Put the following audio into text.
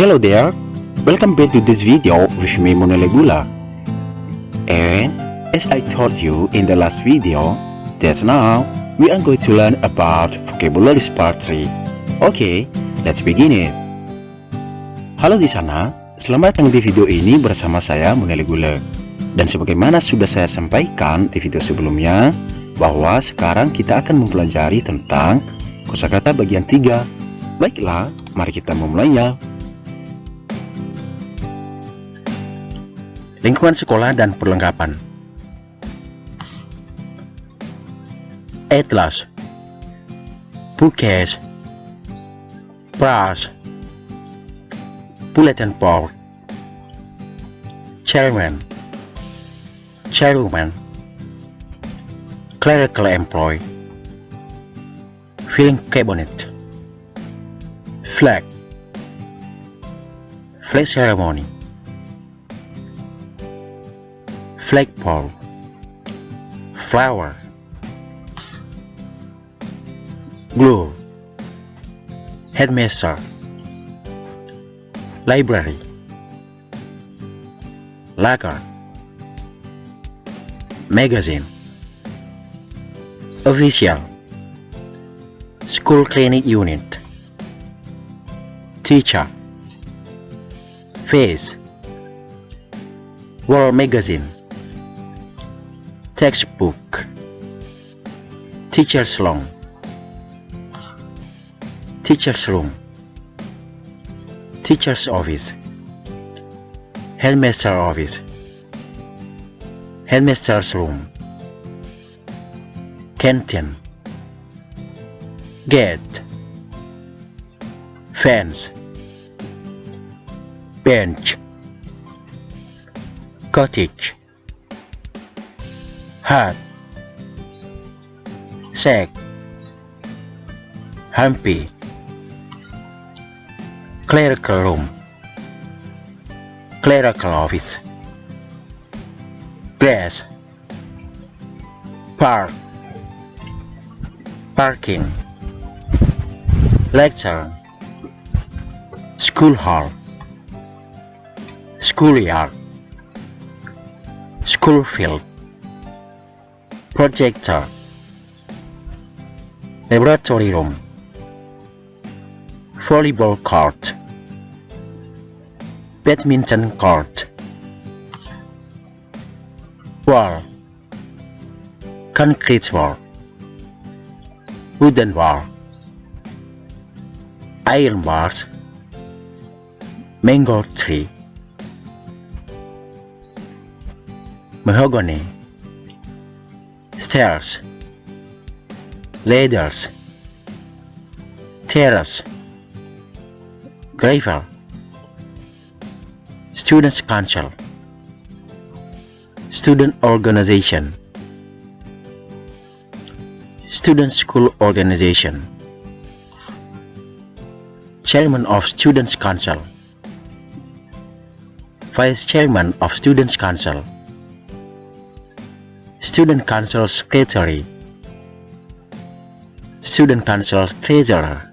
Hello there, welcome back to this video with me Monelegula. And as I told you in the last video, that's now we are going to learn about vocabulary part 3. Okay, let's begin it. Halo di sana, selamat datang di video ini bersama saya Monelegula. Dan sebagaimana sudah saya sampaikan di video sebelumnya, bahwa sekarang kita akan mempelajari tentang kosakata bagian 3. Baiklah, mari kita memulainya. Lingkungan sekolah dan perlengkapan. Atlas, bookcase, brush, bulletin board, chairman, chairwoman, clerical employee, filing cabinet, flag, flag ceremony, flagpole, flower, glue, headmaster, library, locker, magazine, official, school clinic unit, teacher, face, world magazine, textbook, teacher's lounge, teacher's room, teacher's office, headmaster office, headmaster's room, canteen, gate, fence, bench, cottage, hut, sack, humpy, clerical room, clerical office, grass, park, parking, lecture, school hall, schoolyard, school field, projector, laboratory room, volleyball court, badminton court, wall, concrete wall, wooden wall, iron bars, mango tree, mahogany, stairs, ladders, terrace, gravel, students' council, student organization, student school organization, chairman of students' council, vice chairman of students' council, student council secretary, student council treasurer,